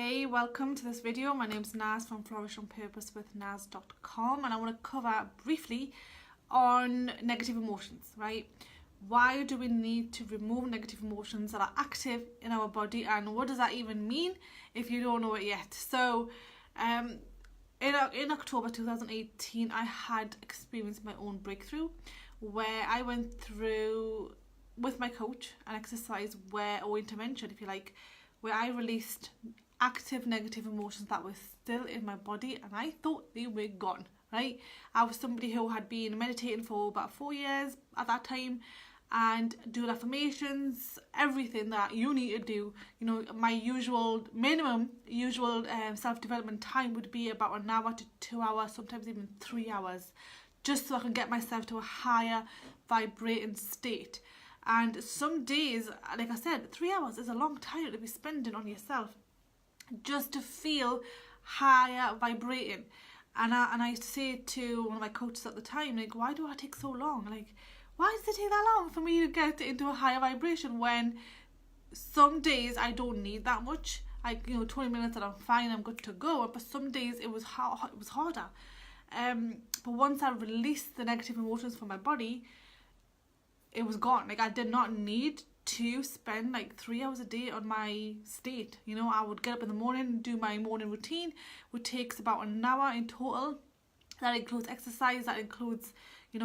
Hey, welcome to this video. My name's Naz from FlourishOnPurposeWithNaz.com, and I want to cover briefly on negative emotions, right? Why do we need to remove negative emotions that are active in our body, and what does that even mean if you don't know it yet? So in October 2018, I had experienced my own breakthrough where I went through with my coach an exercise or intervention, if you like, where I released active negative emotions that were still in my body, and I thought they were gone, right? I was somebody who had been meditating for about 4 years at that time and doing affirmations, everything that you need to do. You know, my minimum self-development time would be about 1 hour to 2 hours, sometimes even 3 hours, just so I can get myself to a higher vibrating state. And some days, like I said, 3 hours is a long time to be spending on yourself just to feel higher vibrating. And I used to say to one of my coaches at the time, like, why do I take so long? Like, why does it take that long for me to get into a higher vibration when some days I don't need that much? Like, 20 minutes and I'm fine, I'm good to go. But some days it was harder. But once I released the negative emotions from my body, it was gone. Like, I did not need to spend like 3 hours a day on my state. I would get up in the morning, do my morning routine, which takes about 1 hour in total. That includes exercise, that includes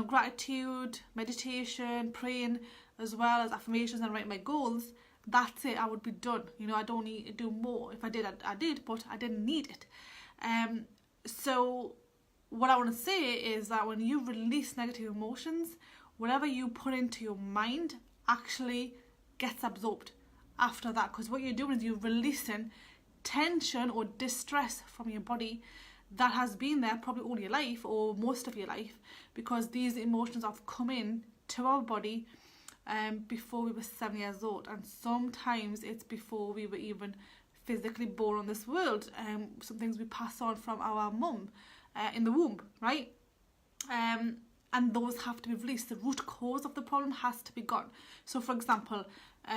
gratitude, meditation, praying, as well as affirmations and writing my goals. That's it. I would be done. I don't need to do more. If I did, I did, but I didn't need it. So what I want to say is that when you release negative emotions, whatever you put into your mind actually gets absorbed after that, because what you're doing is you're releasing tension or distress from your body that has been there probably all your life or most of your life, because these emotions have come in to our body before we were 7 years old, and sometimes it's before we were even physically born on this world. Some things we pass on from our mum in the womb, right? And those have to be released. The root cause of the problem has to be gone. So, for example,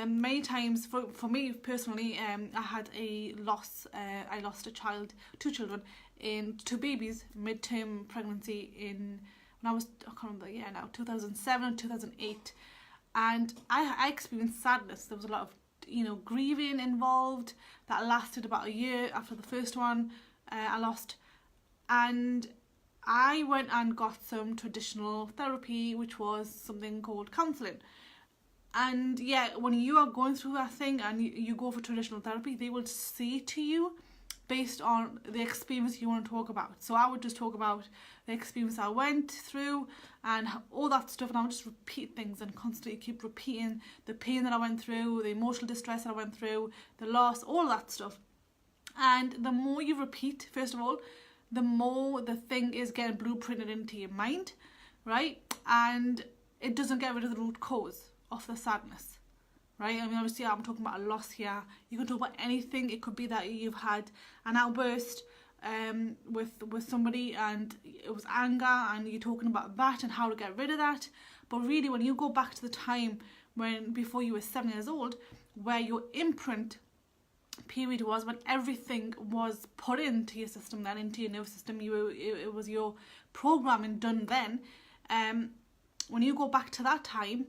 many times, for me personally, I had a loss. I lost two children, two babies, mid-term pregnancy when I was, I can't remember the year now, 2007, 2008. And I experienced sadness. There was a lot of, grieving involved that lasted about a year after the first one I lost. And I went and got some traditional therapy, which was something called counselling. And yeah, when you are going through that thing and you go for traditional therapy, they will say to you based on the experience you want to talk about. So I would just talk about the experience I went through and all that stuff, and I would just repeat things and constantly keep repeating the pain that I went through, the emotional distress that I went through, the loss, all that stuff. And the more you repeat, first of all, the more the thing is getting blueprinted into your mind, right? And it doesn't get rid of the root cause of the sadness, right? I mean, obviously I'm talking about a loss here. You can talk about anything. It could be that you've had an outburst with somebody and it was anger, and you're talking about that and how to get rid of that. But really, when you go back to the time before you were 7 years old, where your imprint period was, when everything was put into your system, then into your nervous system, it was your programming done then. When you go back to that time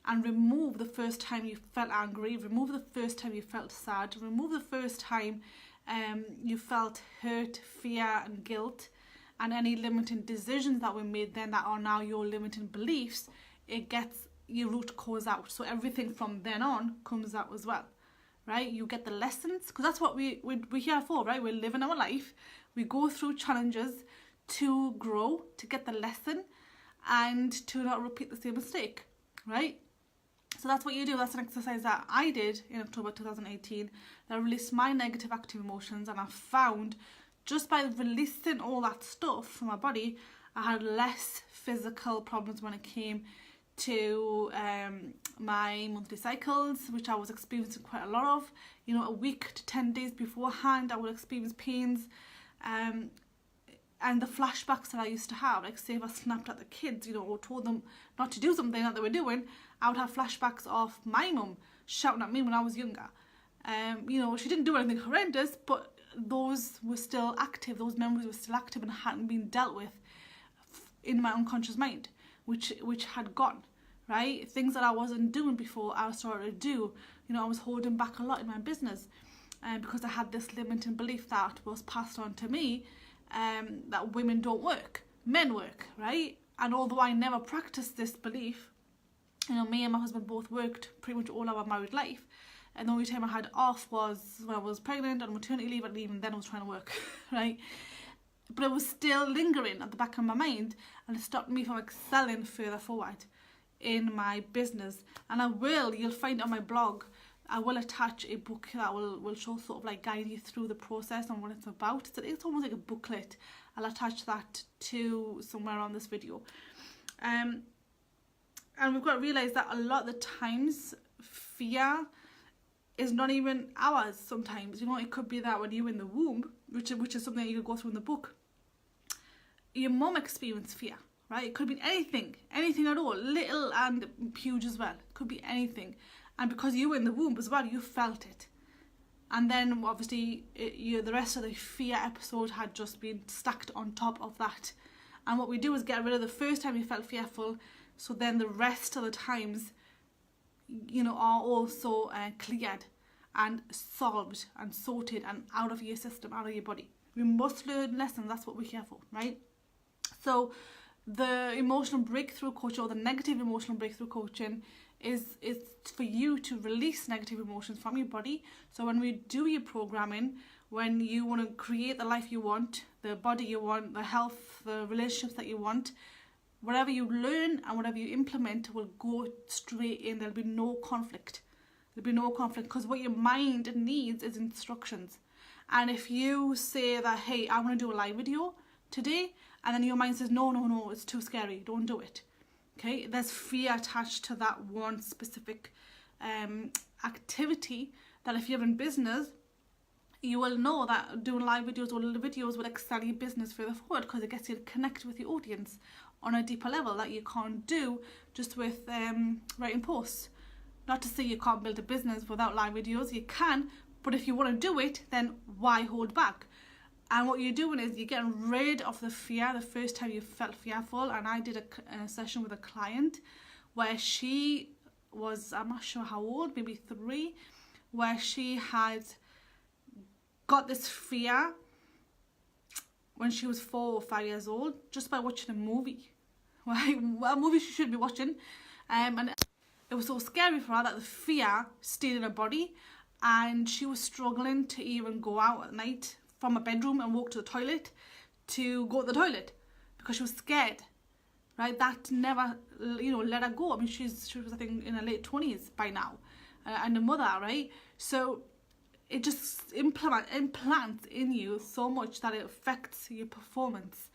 and remove the first time you felt angry, remove the first time you felt sad, remove the first time you felt hurt, fear and guilt, and any limiting decisions that were made then that are now your limiting beliefs, it gets your root cause out. So everything from then on comes out as well. Right, you get the lessons, because that's what we're here for, right? We're living our life. We go through challenges to grow, to get the lesson, and to not repeat the same mistake, right? So that's what you do. That's an exercise that I did in October 2018 that released my negative active emotions, and I found just by releasing all that stuff from my body, I had less physical problems when it came to my monthly cycles, which I was experiencing quite a lot of. A week to 10 days beforehand, I would experience pains, and the flashbacks that I used to have, like say if I snapped at the kids, or told them not to do something that they were doing, I would have flashbacks of my mum shouting at me when I was younger. You know, she didn't do anything horrendous, but those were still active, those memories were still active and hadn't been dealt with in my unconscious mind, which had gone, right? Things that I wasn't doing before, I started to do. You know, I was holding back a lot in my business because I had this limiting belief that was passed on to me, that women don't work, men work, right? And although I never practiced this belief, you know, me and my husband both worked pretty much all our married life, and the only time I had off was when I was pregnant on maternity leave, and even then I was trying to work, right? But it was still lingering at the back of my mind, and it stopped me from excelling further forward in my business. And you'll find on my blog, I will attach a book that will show, sort of like guide you through the process and what it's about. So it's almost like a booklet. I'll attach that to somewhere on this video. And we've got to realise that a lot of the times fear is not even ours sometimes. You know, it could be that when you're in the womb, which is something that you could go through in the book, your mum experienced fear, right? It could be anything at all, little and huge as well. It could be anything. And because you were in the womb as well, you felt it. And then obviously the rest of the fear episode had just been stacked on top of that. And what we do is get rid of the first time you felt fearful, so then the rest of the times, you know, are also cleared and solved and sorted and out of your system, out of your body. We must learn lessons. That's what we're here for, right? So the emotional breakthrough coaching, or the negative emotional breakthrough coaching, is for you to release negative emotions from your body. So when we do your programming, when you want to create the life you want, the body you want, the health, the relationships that you want, whatever you learn and whatever you implement will go straight in. There'll be no conflict. There'll be no conflict, because what your mind needs is instructions. And if you say that, hey, I want to do a live video today, and then your mind says, no, it's too scary, don't do it. Okay, there's fear attached to that one specific activity, that if you're in business, you will know that doing live videos or little videos will excel your business further forward, because it gets you to connect with your audience on a deeper level that you can't do just with writing posts. Not to say you can't build a business without live videos, you can, but if you want to do it, then why hold back? And what you're doing is you're getting rid of the fear the first time you felt fearful. And I did a session with a client where she was, I'm not sure how old, maybe 3, where she had got this fear when she was 4 or 5 years old, just by watching a movie. Right? A movie she should be watching. And it was so scary for her that the fear stayed in her body, and she was struggling to even go out at night from a bedroom and walk to the toilet to go to the toilet because she was scared, right? That never, you know, let her go. I mean, she was, I think, in her late 20s by now, and a mother, right? So it just implants in you so much that it affects your performance,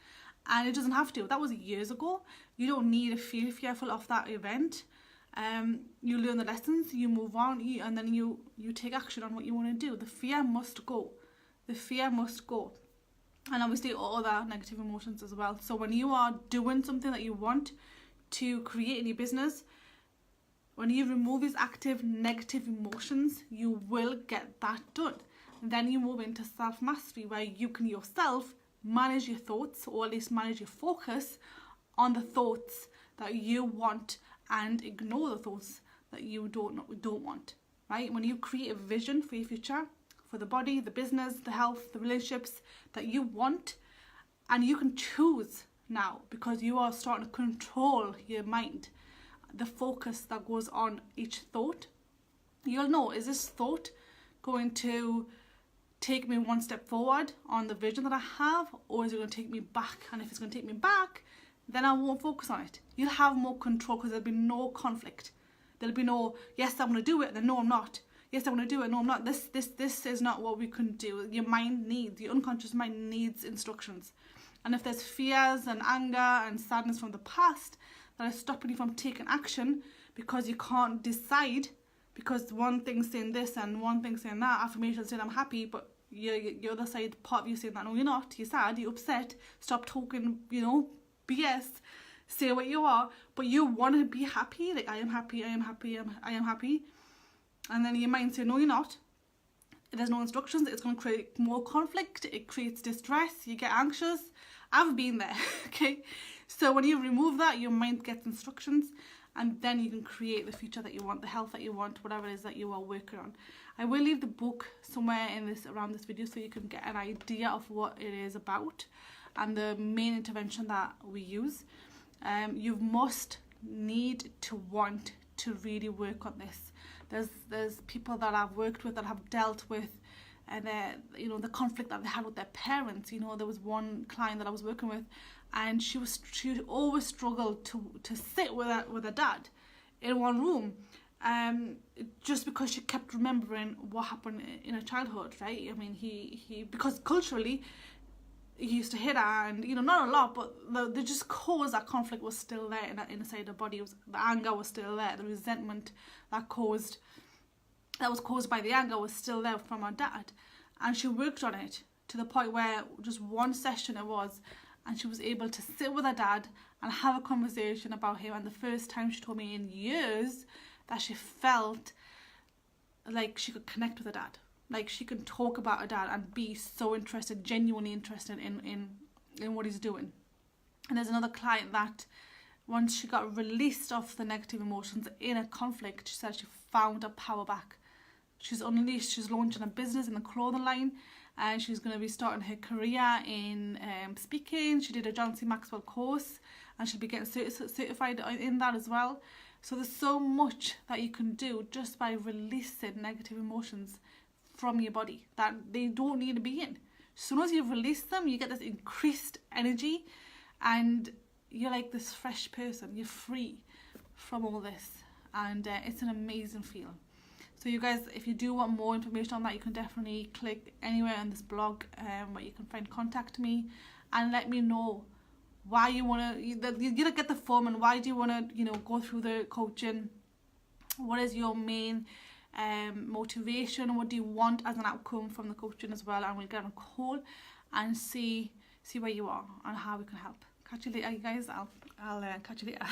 and it doesn't have to. That was years ago. You don't need to feel fearful of that event. You learn the lessons, you move on, and then you take action on what you want to do. The fear must go. The fear must go. And obviously all other negative emotions as well. So when you are doing something that you want to create in your business, when you remove these active negative emotions, you will get that done. And then you move into self-mastery, where you can yourself manage your thoughts, or at least manage your focus on the thoughts that you want, and ignore the thoughts that you don't want, right? When you create a vision for your future, for the body, the business, the health, the relationships that you want, and you can choose now, because you are starting to control your mind, the focus that goes on each thought. You'll know, is this thought going to take me one step forward on the vision that I have, or is it going to take me back? And if it's going to take me back, then I won't focus on it. You'll have more control, because there'll be no conflict. There'll be no, yes, I'm going to do it, then no, I'm not. Yes, I want to do it, no, I'm not. This is not what we can do. Your unconscious mind needs instructions. And if there's fears and anger and sadness from the past that are stopping you from taking action, because you can't decide, because one thing's saying this and one thing's saying that, affirmation saying I'm happy, but your other side, part of you saying that no, you're not, you're sad, you're upset, stop talking, BS, say what you are, but you want to be happy, like I am happy, I am happy, I am happy. And then your mind say, no, you're not. there's no instructions, it's going to create more conflict, it creates distress, you get anxious. I've been there. Okay, so when you remove that, your mind gets instructions, and then you can create the future that you want, the health that you want, whatever it is that you are working on. I will leave the book somewhere in this, around this video, so you can get an idea of what it is about and the main intervention that we use. You must need to want to really work on this. There's people that I've worked with that have dealt with you know, the conflict that they had with their parents. You know, there was one client that I was working with, and she always struggled to sit with her dad in one room, just because she kept remembering what happened in her childhood, right? I mean, he because culturally he used to hit her, and you know, not a lot, but they just caused that conflict was still there inside her body. The anger was still there, the resentment that was caused by the anger was still there from her dad, and she worked on it to the point where just one session it was, and she was able to sit with her dad and have a conversation about him. And the first time she told me in years that she felt like she could connect with her dad, like she could talk about her dad and be so interested, genuinely interested in what he's doing. And there's another client that once she got released of the negative emotions in a conflict, she said she found her power back. She's unleashed, she's launching a business in the clothing line, and she's going to be starting her career in speaking. She did a John C. Maxwell course, and she'll be getting certified in that as well. So there's so much that you can do just by releasing negative emotions from your body that they don't need to be in. As soon as you release them, you get this increased energy, and you're like this fresh person. You're free from all this, and it's an amazing feeling. So you guys, if you do want more information on that, you can definitely click anywhere on this blog where you can contact me, and let me know why you want to, you're gonna get the form, and why do you want to, you know, go through the coaching. What is your main motivation? What do you want as an outcome from the coaching as well? And we'll get on a call and see where you are and how we can help. Catch you later, you guys. I'll catch you later.